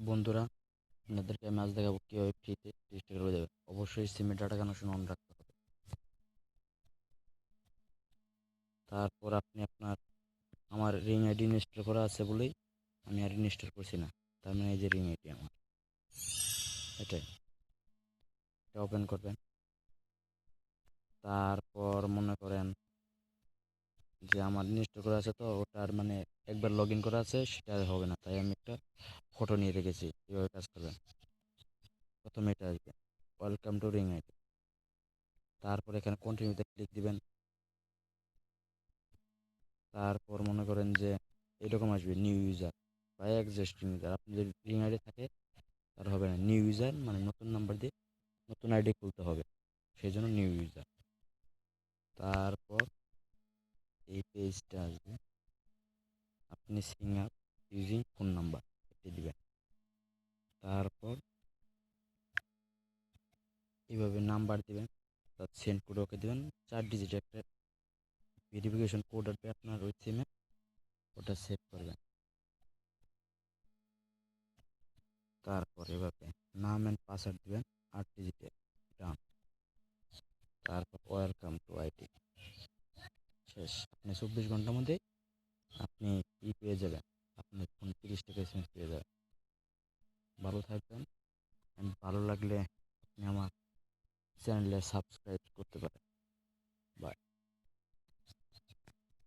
বন্ধুরা, আপনাদেরকে আমি আজ দেখাবো কীভাবে ফ্রিতে 30 টাকা করে দেবে। অবশ্যই সিমের ডাটা কানেকশন অন রাখতে হবে। তারপর আপনি আমার রিং আইডি ইনস্টল করা আছে বলেই আমি আর ইনস্টল করছি না। তার মানে এই যে রিং আইডি আমার, এটাই, এটা ওপেন করবেন। তারপর মনে করেন যে আমার ইনস্টল করা আছে, তো ওটার মানে একবার লগ ইন করা আছে, সেটা আর হবে না, তাই আমি একটা ফটো নিয়ে রেখেছি। কীভাবে কাজ করবেন, প্রথমে এটা আসবে, ওয়েলকাম টু রিং আইডি। তারপর এখানে কন্টিনিউতে ক্লিক দিবেন। তারপর মনে করেন যে এরকম আসবে নিউ ইউজার বা এক্সিস্টিং ইউজার। আপনি যদি রিং আইডি থাকে তার হবে না, নিউ ইউজার মানে নতুন নাম্বার দিয়ে নতুন আইডি খুলতে হবে, সেই জন্য নিউ ইউজার। তারপর এই পেজটা আসবে, আপনি Singh up using phone number এটি দিবেন। তারপর এইভাবে নাম্বার দিবেন, তার সেন্ড কোড ওকে দিবেন। 4 ডিজিট একটা ভেরিফিকেশন কোড আসবে আপনার ওই সিমে, ওটা সেভ করবেন। তারপর এভাবে নাম অ্যান্ড পাসওয়ার্ড দিবেন 8 ডিজিটে, ডান। তারপর ওয়েলকাম টু আইডি, শেষ। আপনি 24 ঘন্টার মধ্যে আপনি পেয়ে যাবেন, আপনার ফোন 30 টাকা এসএমএস পেয়ে যাবেন। ভালো থাকবেন, ভালো লাগলে আপনি আমার চ্যানেলে সাবস্ক্রাইব করতে পারেন। বাই।